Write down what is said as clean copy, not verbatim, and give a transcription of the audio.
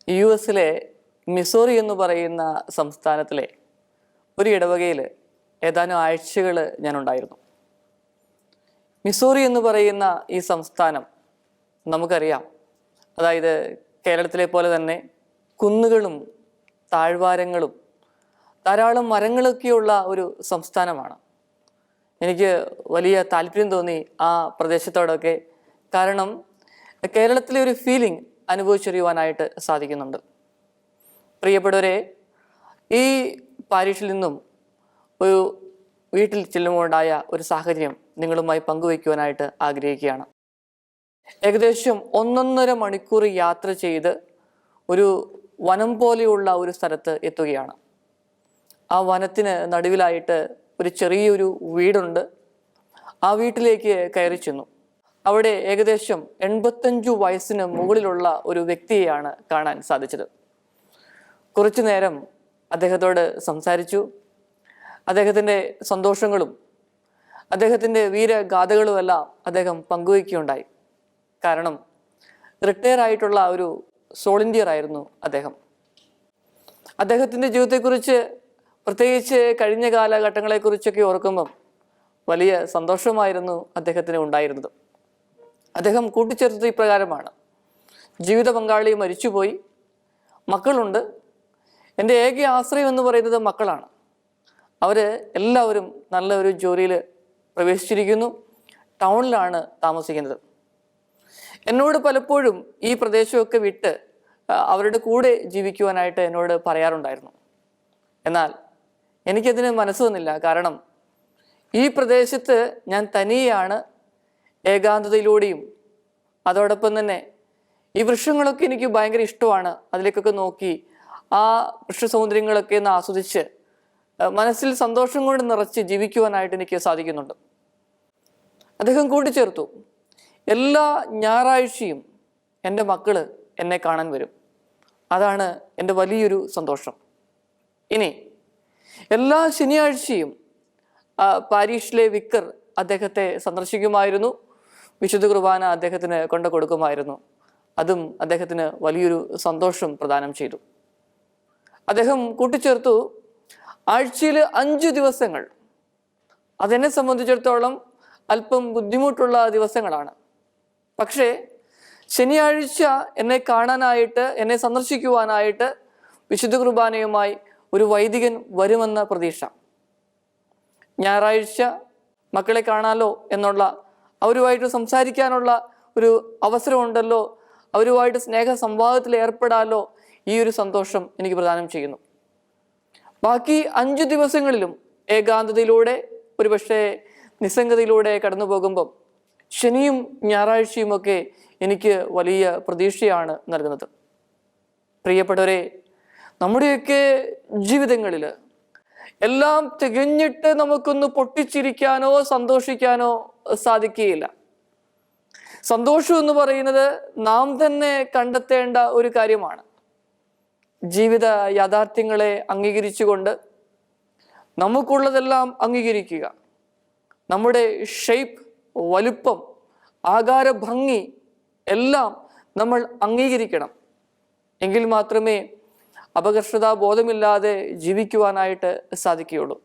US-ലെ Missouri എന്ന് പറയുന്ന സംസ്ഥാനത്തിലെ ഒരു ഇടവകയിൽ ഏതാനും ആഴ്ചകൾ ഞാനുണ്ടായിരുന്നു. മിസോറി എന്ന് പറയുന്ന ഈ സംസ്ഥാനം നമുക്കറിയാം, അതായത് കേരളത്തിലെ പോലെ തന്നെ കുന്നുകളും താഴ്വാരങ്ങളും ധാരാളം മരങ്ങളൊക്കെയുള്ള ഒരു സംസ്ഥാനമാണ്. എനിക്ക് വലിയ താല്പര്യം തോന്നി ആ പ്രദേശത്തോടൊക്കെ. കാരണം കേരളത്തിലെ ഒരു ഫീലിംഗ് അനുഭവിച്ചറിയുവാനായിട്ട് സാധിക്കുന്നുണ്ട്. പ്രിയപ്പെട്ടവരെ, ഈ പാരീഷിൽ നിന്നും ഒരു വീട്ടിൽ ചെല്ലുമ്പോഴുണ്ടായ ഒരു സാഹചര്യം നിങ്ങളുമായി പങ്കുവയ്ക്കുവാനായിട്ട് ആഗ്രഹിക്കുകയാണ്. ഏകദേശം 1.5 മണിക്കൂർ യാത്ര ചെയ്ത് ഒരു വനം പോലെയുള്ള ഒരു സ്ഥലത്ത് എത്തുകയാണ്. ആ വനത്തിന് നടുവിലായിട്ട് ഒരു ചെറിയൊരു വീടുണ്ട്. ആ വീട്ടിലേക്ക് കയറി ചെന്നു. അവിടെ ഏകദേശം 85 വയസ്സിന് മുകളിലുള്ള ഒരു വ്യക്തിയെയാണ് കാണാൻ സാധിച്ചത്. കുറച്ചു നേരം അദ്ദേഹത്തോട് സംസാരിച്ചു. അദ്ദേഹത്തിൻ്റെ സന്തോഷങ്ങളും അദ്ദേഹത്തിൻ്റെ വീരഗാഥകളുമെല്ലാം അദ്ദേഹം പങ്കുവയ്ക്കുകയുണ്ടായി. കാരണം റിട്ടയർ ആയിട്ടുള്ള ഒരു സോളിൻറ്റിയർ ആയിരുന്നു അദ്ദേഹം. അദ്ദേഹത്തിൻ്റെ ജീവിതത്തെക്കുറിച്ച്, പ്രത്യേകിച്ച് കഴിഞ്ഞ കാലഘട്ടങ്ങളെക്കുറിച്ചൊക്കെ ഓർക്കുമ്പം വലിയ സന്തോഷമായിരുന്നു അദ്ദേഹത്തിന് ഉണ്ടായിരുന്നത്. അദ്ദേഹം കൂട്ടിച്ചേർത്തത് ഇപ്രകാരമാണ്: ജീവിത പങ്കാളി മരിച്ചുപോയി, മക്കളുണ്ട്, എൻ്റെ ഏക ആശ്രയം എന്ന് പറയുന്നത് മക്കളാണ്. അവർ എല്ലാവരും നല്ല ഒരു ജോലിയിൽ പ്രവേശിച്ചിരിക്കുന്നു, ടൗണിലാണ് താമസിക്കുന്നത്. എന്നോട് പലപ്പോഴും ഈ പ്രദേശമൊക്കെ വിട്ട് അവരുടെ കൂടെ ജീവിക്കുവാനായിട്ട് എന്നോട് പറയാറുണ്ടായിരുന്നു. എന്നാൽ എനിക്കതിന് മനസ്സ് വന്നില്ല. കാരണം ഈ പ്രദേശത്ത് ഞാൻ തനിയെയാണ്, ഏകാന്തതയിലൂടെയും അതോടൊപ്പം തന്നെ ഈ വൃക്ഷങ്ങളൊക്കെ എനിക്ക് ഭയങ്കര ഇഷ്ടമാണ്. അതിലേക്കൊക്കെ നോക്കി ആ വൃക്ഷസൗന്ദര്യങ്ങളൊക്കെ ഒന്ന് ആസ്വദിച്ച് മനസ്സിൽ സന്തോഷം കൊണ്ട് നിറച്ച് ജീവിക്കുവാനായിട്ട് എനിക്ക് സാധിക്കുന്നുണ്ട്. അദ്ദേഹം കൂട്ടിച്ചേർത്തു, എല്ലാ ഞായറാഴ്ചയും എൻ്റെ മക്കൾ എന്നെ കാണാൻ വരും. അതാണ് എൻ്റെ വലിയൊരു സന്തോഷം. ഇനി എല്ലാ ശനിയാഴ്ചയും പാരീഷിലെ വിക്കർ അദ്ദേഹത്തെ സന്ദർശിക്കുമായിരുന്നു. വിശുദ്ധ കുർബാന അദ്ദേഹത്തിന് കൊണ്ടു കൊടുക്കുമായിരുന്നു. അതും അദ്ദേഹത്തിന് വലിയൊരു സന്തോഷം പ്രദാനം ചെയ്തു. അദ്ദേഹം കൂട്ടിച്ചേർത്തു, ആഴ്ചയിൽ 5 ദിവസങ്ങൾ അതെന്നെ സംബന്ധിച്ചിടത്തോളം അല്പം ബുദ്ധിമുട്ടുള്ള ദിവസങ്ങളാണ്. പക്ഷേ ശനിയാഴ്ച എന്നെ കാണാനായിട്ട്, എന്നെ സന്ദർശിക്കുവാനായിട്ട് വിശുദ്ധ കുർബാനയുമായി ഒരു വൈദികൻ വരുമെന്ന പ്രതീക്ഷ. ഞായറാഴ്ച മക്കളെ കാണാലോ എന്നുള്ള, അവരുമായിട്ട് സംസാരിക്കാനുള്ള ഒരു അവസരമുണ്ടല്ലോ, അവരുമായിട്ട് സ്നേഹ സംവാദത്തിൽ ഏർപ്പെടാലോ, ഈ ഒരു സന്തോഷം എനിക്ക് പ്രദാനം ചെയ്യുന്നു. ബാക്കി 5 ദിവസങ്ങളിലും ഏകാന്തതയിലൂടെ, ഒരുപക്ഷെ നിസ്സംഗതയിലൂടെ കടന്നു പോകുമ്പം ശനിയും ഞായറാഴ്ചയുമൊക്കെ എനിക്ക് വലിയ പ്രതീക്ഷയാണ് നൽകുന്നത്. പ്രിയപ്പെട്ടവരെ, നമ്മുടെയൊക്കെ ജീവിതങ്ങളിൽ എല്ലാം തികഞ്ഞിട്ട് നമുക്കൊന്ന് പൊട്ടിച്ചിരിക്കാനോ സന്തോഷിക്കാനോ സാധിക്കുകയില്ല. സന്തോഷം എന്ന് പറയുന്നത് നാം തന്നെ കണ്ടെത്തേണ്ട ഒരു കാര്യമാണ്. ജീവിത യാഥാർത്ഥ്യങ്ങളെ അംഗീകരിച്ചുകൊണ്ട് നമുക്കുള്ളതെല്ലാം അംഗീകരിക്കുക. നമ്മുടെ ഷേപ്പ്, വലുപ്പം, ആകാര ഭംഗി എല്ലാം നമ്മൾ അംഗീകരിക്കണം. എങ്കിൽ മാത്രമേ അപകർഷതാ ബോധമില്ലാതെ ജീവിക്കുവാനായിട്ട് സാധിക്കുകയുള്ളൂ.